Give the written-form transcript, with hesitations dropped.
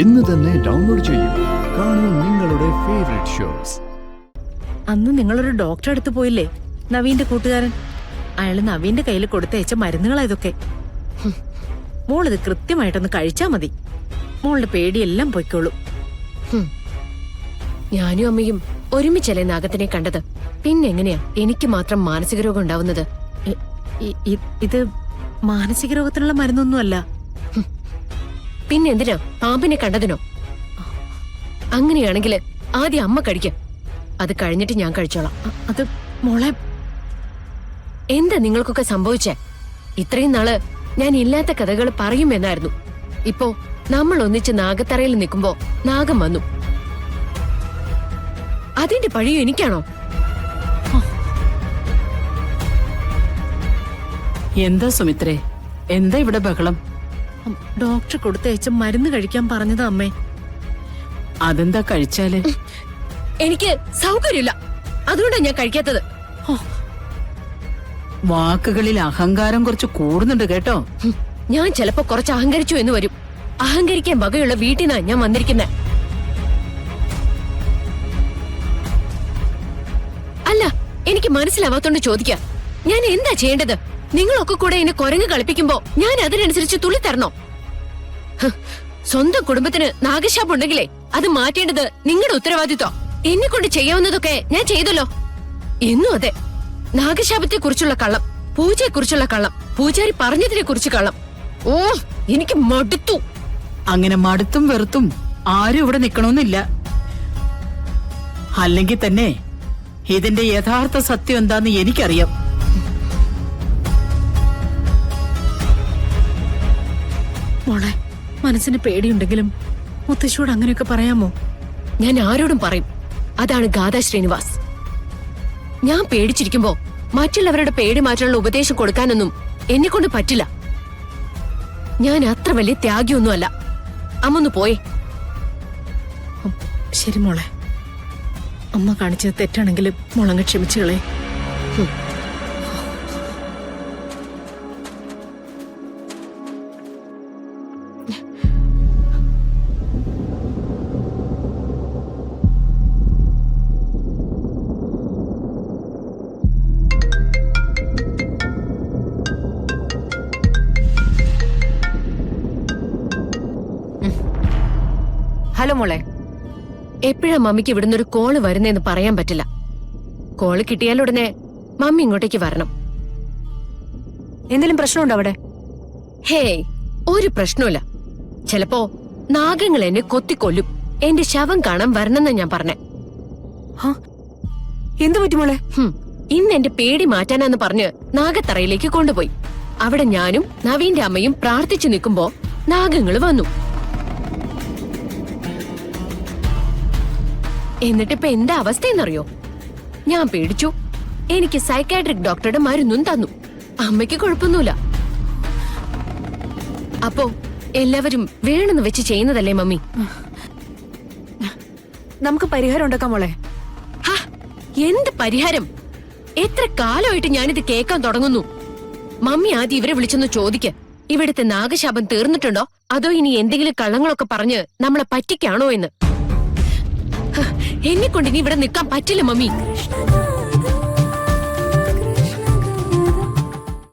ഇന്ന് തന്നെ ഡൗൺലോഡ് ചെയ്യൂ. കാണൂ നിങ്ങളുടെ ഫേവറേറ്റ് ഷോസ്. അന്ന് നിങ്ങളൊരു ഡോക്ടറെ അടുത്ത് പോയില്ലേ, നവീന്റെ കൂട്ടുകാരൻ. അയാള് നവീന്റെ കയ്യിൽ കൊടുത്തയച്ച മരുന്നുകളാ ഇതൊക്കെ. മോളിത് കൃത്യമായിട്ടൊന്ന് കഴിച്ചാ മതി. മോളുടെ പേടിയെല്ലാം പൊയ്ക്കോളൂ. ഞാനും അമ്മയും ഒരുമിച്ചല്ലേ നാഗത്തിനെ കണ്ടത്. പിന്നെങ്ങനെയാ എനിക്ക് മാത്രം മാനസിക രോഗം ഉണ്ടാവുന്നത്? ഇത് മാനസിക രോഗത്തിനുള്ള മരുന്നൊന്നുമല്ല. പിന്നെന്തിനാ പാമ്പിനെ കണ്ടതിനോ? അങ്ങനെയാണെങ്കിൽ ആദ്യം അമ്മ കഴിക്കാം, അത് കഴിഞ്ഞിട്ട് ഞാൻ കഴിച്ചോളാം. അത് മോളെ, എന്താ നിങ്ങൾക്കൊക്കെ സംഭവിച്ചേ? ഇത്രയും നാള് ഞാൻ ഇല്ലാത്ത കഥകൾ പറയുമെന്നായിരുന്നു. ഇപ്പോ നമ്മൾ ഒന്നിച്ച് നാഗത്തറയിൽ നിൽക്കുമ്പോ നാഗം വന്നു. അതിന്റെ പഴിയും എനിക്കാണോ? എന്താ സുമിത്രേ, എന്താ ഇവിടെ ബഹളം? ഡോക്ടർ കൊടുത്തയച്ച മരുന്ന് കഴിക്കാൻ പറഞ്ഞതാ അമ്മേ. അതെന്താ കഴിച്ചാല്? എനിക്ക് സൗകര്യമില്ല, അതുകൊണ്ടാ ഞാൻ കഴിക്കാത്തത്. വാക്കുകളിൽ അഹങ്കാരം കുറച്ച് കൂടുന്നുണ്ട് കേട്ടോ. ഞാൻ ചിലപ്പോ കുറച്ച് അഹങ്കരിച്ചു എന്ന് വരും. അഹങ്കരിക്കാൻ വകയുള്ള വീട്ടിനാ ഞാൻ വന്നിരിക്കുന്നെ. അല്ല, എനിക്ക് മനസ്സിലാവാത്തോണ്ട് ചോദിക്കാം, ഞാൻ എന്താ ചെയ്യേണ്ടത്? നിങ്ങളൊക്കെ കൂടെ എന്നെ കുരങ്ങ് കളിപ്പിക്കുമ്പോ ഞാൻ അതിനനുസരിച്ച് തുള്ളിത്തരണോ? സ്വന്തം കുടുംബത്തിന് നാഗശാപുണ്ടെങ്കിലേ അത് മാറ്റേണ്ടത് നിങ്ങളുടെ ഉത്തരവാദിത്വം. എന്നെ കൊണ്ട് ചെയ്യാവുന്നതൊക്കെ ഞാൻ ചെയ്തല്ലോ. എന്നും അതെ, നാഗശാപത്തെ കുറിച്ചുള്ള കള്ളം, പൂജയെ കുറിച്ചുള്ള കള്ളം, പൂജാരി പറഞ്ഞതിനെ കുറിച്ച് കള്ളം. ഓ, എനിക്ക് മടുത്തു. അങ്ങനെ മടുത്തും വെറുത്തും ആരും ഇവിടെ നിക്കണമെന്നില്ല. അല്ലെങ്കിൽ തന്നെ ഇതിന്റെ യഥാർത്ഥ സത്യം എന്താന്ന് എനിക്കറിയാം. മോളെ, മനസ്സിന് പേടിയുണ്ടെങ്കിലും മുത്തശ്ശിയോട് അങ്ങനെയൊക്കെ പറയാമോ? ഞാൻ ആരോടും പറയും. അതാണ് ഗാഥാ ശ്രീനിവാസ്. ഞാൻ പേടിച്ചിരിക്കുമ്പോ മറ്റുള്ളവരുടെ പേടി മാറ്റാനുള്ള ഉപദേശം കൊടുക്കാനൊന്നും എന്നെ കൊണ്ട് പറ്റില്ല. ഞാൻ അത്ര വലിയ ത്യാഗിയൊന്നുമല്ല. അമ്മൊന്ന് പോയേ. ശരി മോളെ, അമ്മ കാണിച്ചത് തെറ്റാണെങ്കിലും മോളങ്ങ് ക്ഷമിച്ചുകളെ. ഹലോ മോളെ, എപ്പോഴാ മമ്മിക്ക് ഇവിടുന്ന് ഒരു കോള് വരുന്നേന്ന് പറയാൻ പറ്റില്ല. കോള് കിട്ടിയാലുടനെ മമ്മി ഇങ്ങോട്ടേക്ക് വരണം. എന്തെങ്കിലും പ്രശ്നമുണ്ടോ അവിടെ? ഹേയ്, ഒരു പ്രശ്നമില്ല. ചിലപ്പോ നാഗങ്ങൾ എന്നെ കൊത്തിക്കൊല്ലും. എന്റെ ശവം കാണാൻ വരണമെന്നാ ഞാൻ പറഞ്ഞേ. എന്തു പറ്റി മോളെ? ഇന്ന് എന്റെ പേടി മാറ്റാനാന്ന് പറഞ്ഞ് നാഗത്തറയിലേക്ക് കൊണ്ടുപോയി. അവിടെ ഞാനും നവീന്റെ അമ്മയും പ്രാർത്ഥിച്ചു നിൽക്കുമ്പോ നാഗങ്ങൾ വന്നു. എന്നിട്ടിപ്പോ എന്താ അവസ്ഥയെന്നറിയോ? ഞാൻ പേടിച്ചു. എനിക്ക് സൈക്കാട്രിക് ഡോക്ടറുടെ മരുന്നും തന്നു. അമ്മയ്ക്ക് കുഴപ്പമൊന്നുമില്ല. അപ്പോ എല്ലാവരും വേണമെന്ന് വെച്ച് ചെയ്യുന്നതല്ലേ മമ്മി? നമുക്ക് പരിഹാരം ഉണ്ടാക്കാം മോളെ. എന്ത് പരിഹാരം? എത്ര കാലമായിട്ട് ഞാനിത് കേൾക്കാൻ തുടങ്ങുന്നു. മമ്മി ആദ്യം ഇവരെ വിളിച്ചൊന്ന് ചോദിക്ക, ഇവിടുത്തെ നാഗശാപം തീർന്നിട്ടുണ്ടോ അതോ ഇനി എന്തെങ്കിലും കള്ളങ്ങളൊക്കെ പറഞ്ഞ് നമ്മളെ പറ്റിക്കാണോ എന്ന്. എന്നെ കൊണ്ട് ഇനി ഇവിടെ നിൽക്കാൻ പറ്റില്ല മമ്മി.